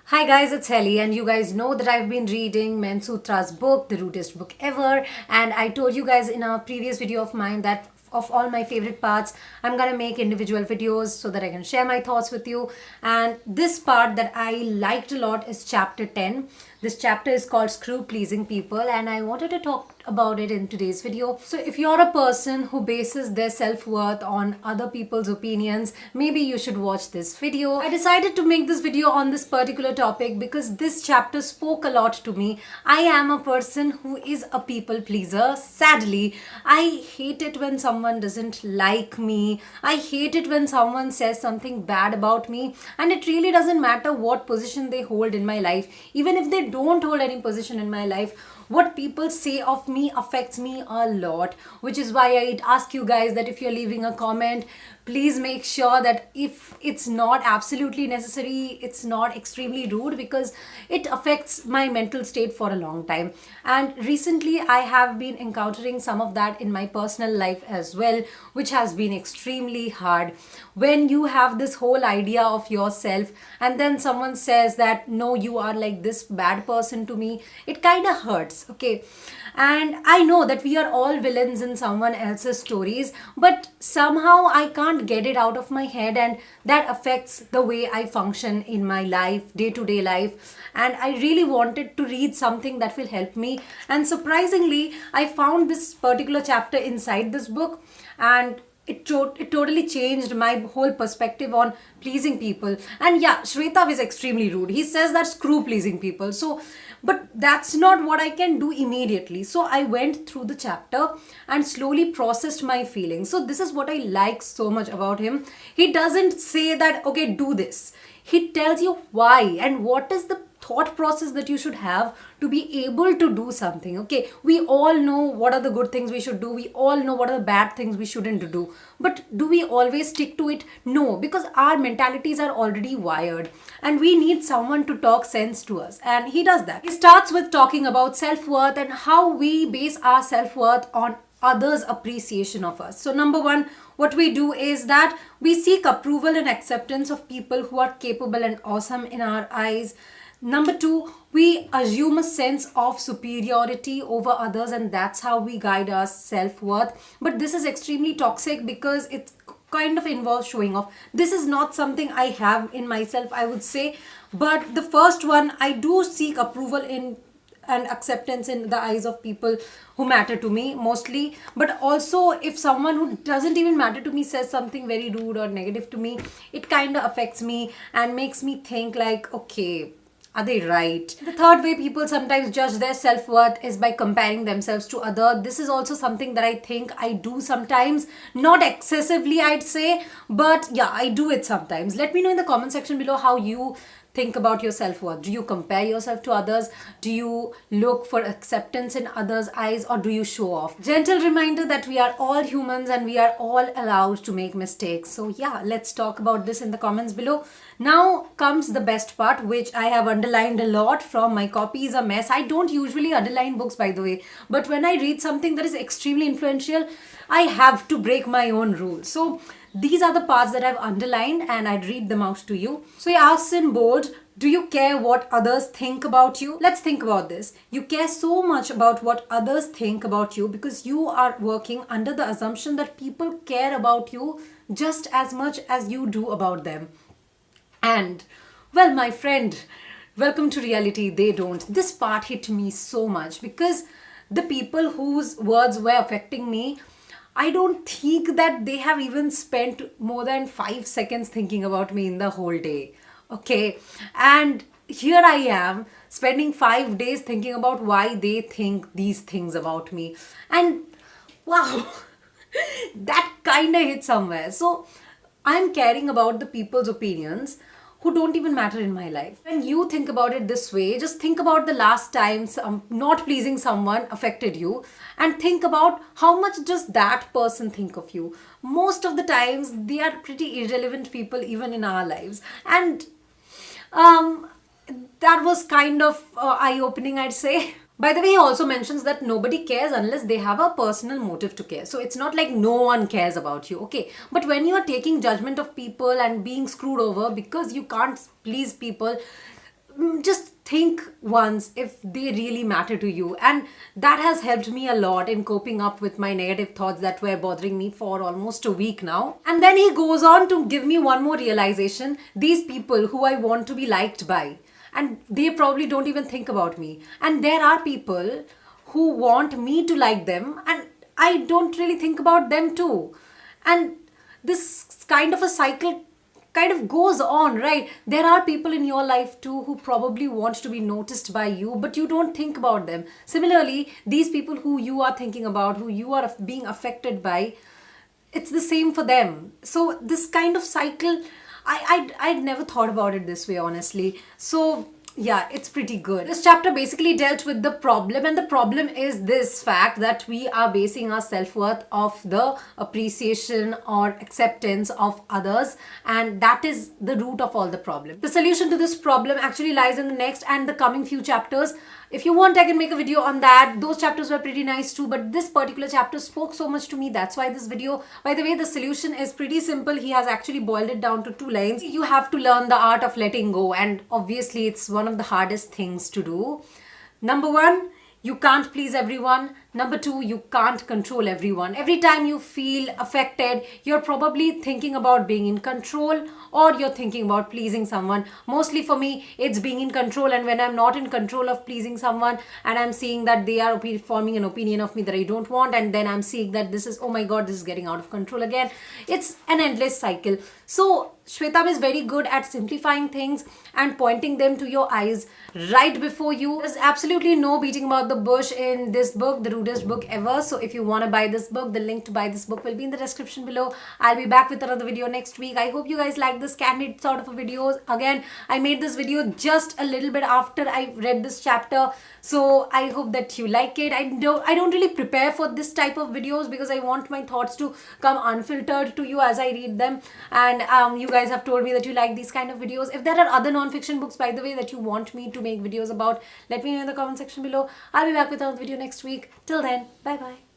Hi guys, it's Helly, and you guys know that I've been reading Mensutra's book, The Rudest Book Ever, and I told you guys in a previous video of mine that of all my favorite parts, I'm gonna make individual videos so that I can share my thoughts with you. And this part that I liked a lot is chapter 10. This chapter is called Screw Pleasing People, and I wanted to talk about it in today's video. So if you're a person who bases their self-worth on other people's opinions, maybe you should watch this video. I decided to make this video on this particular topic because this chapter spoke a lot to me. I am a person who is a people pleaser. Sadly, I hate it when someone doesn't like me. I hate it when someone says something bad about me, and it really doesn't matter what position they hold in my life. Even if they don't hold any position in my life, what people say of me affects me a lot, which is why I ask you guys that if you're leaving a comment, please make sure that if it's not absolutely necessary, it's not extremely rude, because it affects my mental state for a long time. And recently I have been encountering some of that in my personal life as well, which has been extremely hard. When you have this whole idea of yourself and then someone says that no, you are like this bad person to me, it kind of hurts. Okay, and I know that we are all villains in someone else's stories, but somehow I can't get it out of my head, and that affects the way I function in my life, day-to-day life. And I really wanted to read something that will help me, and surprisingly I found this particular chapter inside this book, and it totally changed my whole perspective on pleasing people. And yeah, Shwetabh is extremely rude. He says that screw pleasing people. So, but that's not what I can do immediately. So I went through the chapter and slowly processed my feelings. So this is what I like so much about him. He doesn't say that, okay, do this. He tells you why and what is the thought process that you should have to be able to do something. Okay, we all know what are the good things we should do, we all know what are the bad things we shouldn't do, but do we always stick to it? No, because our mentalities are already wired and we need someone to talk sense to us, and he does that. He starts with talking about self-worth and how we base our self-worth on others' appreciation of us. So number one, what we do is that we seek approval and acceptance of people who are capable and awesome in our eyes. Number two, we assume a sense of superiority over others, and that's how we guide our self-worth. But this is extremely toxic because it kind of involves showing off. This is not something I have in myself, I would say. But the first one, I do seek approval in and acceptance in the eyes of people who matter to me mostly. But also, if someone who doesn't even matter to me says something very rude or negative to me, it kind of affects me and makes me think like, okay, are they right? The third way people sometimes judge their self-worth is by comparing themselves to others. This is also something that I think I do sometimes. Not excessively, I'd say, but yeah, I do it sometimes. Let me know in the comment section below how you think about your self-worth. Do you compare yourself to others? Do you look for acceptance in others' eyes, or do you show off? Gentle reminder that we are all humans and we are all allowed to make mistakes. So yeah, let's talk about this in the comments below. Now comes the best part, which I have underlined a lot from my copy is a mess. I don't usually underline books, by the way, but when I read something that is extremely influential, I have to break my own rules. So these are the parts that I've underlined and I'd read them out to you. So he asks in bold, do you care what others think about you? Let's think about this. You care so much about what others think about you because you are working under the assumption that people care about you just as much as you do about them. And, well, my friend, welcome to reality, they don't. This part hit me so much because the people whose words were affecting me, I don't think that they have even spent more than 5 seconds thinking about me in the whole day. Okay, and here I am spending 5 days thinking about why they think these things about me. And wow, that kind of hit somewhere. So I'm caring about the people's opinions who don't even matter in my life. When you think about it this way, just think about the last time not pleasing someone affected you, and think about how much does that person think of you. Most of the times they are pretty irrelevant people even in our lives, and that was kind of eye-opening, I'd say. By the way, he also mentions that nobody cares unless they have a personal motive to care. So it's not like no one cares about you, okay? But when you are taking judgment of people and being screwed over because you can't please people, just think once if they really matter to you. And that has helped me a lot in coping up with my negative thoughts that were bothering me for almost a week now. And then he goes on to give me one more realization: these people who I want to be liked by, and they probably don't even think about me, and there are people who want me to like them and I don't really think about them too. And this kind of a cycle kind of goes on, right? There are people in your life too who probably want to be noticed by you, but you don't think about them. Similarly, these people who you are thinking about, who you are being affected by, it's the same for them. So this kind of cycle, I'd never thought about it this way, honestly. So yeah, it's pretty good. This chapter basically dealt with the problem, and the problem is this fact that we are basing our self-worth of the appreciation or acceptance of others, and that is the root of all the problem. The solution to this problem actually lies in the next and the coming few chapters. If you want, I can make a video on that. Those chapters were pretty nice too, but this particular chapter spoke so much to me. That's why this video. By the way, the solution is pretty simple. He has actually boiled it down to 2 lines. You have to learn the art of letting go, and obviously it's one of the hardest things to do. Number 1, you can't please everyone. Number 2, you can't control everyone. Every time you feel affected, you're probably thinking about being in control, or you're thinking about pleasing someone. Mostly for me, it's being in control, and when I'm not in control of pleasing someone and I'm seeing that they are forming an opinion of me that I don't want, and then I'm seeing that this is, oh my god, this is getting out of control again. It's an endless cycle. So Shwetabh is very good at simplifying things and pointing them to your eyes right before you. There's absolutely no beating about the bush in this book, the Rudest Book Ever. So if you want to buy this book, the link to buy this book will be in the description below. I'll be back with another video next week. I hope you guys like this candid sort of a videos. Again, I made this video just a little bit after I read this chapter, so I hope that you like it. I don't really prepare for this type of videos because I want my thoughts to come unfiltered to you as I read them. And you guys have told me that you like these kind of videos. If there are other non-fiction books, by the way, that you want me to make videos about, let me know in the comment section below. I'll be back with another video next week. Till then, bye bye.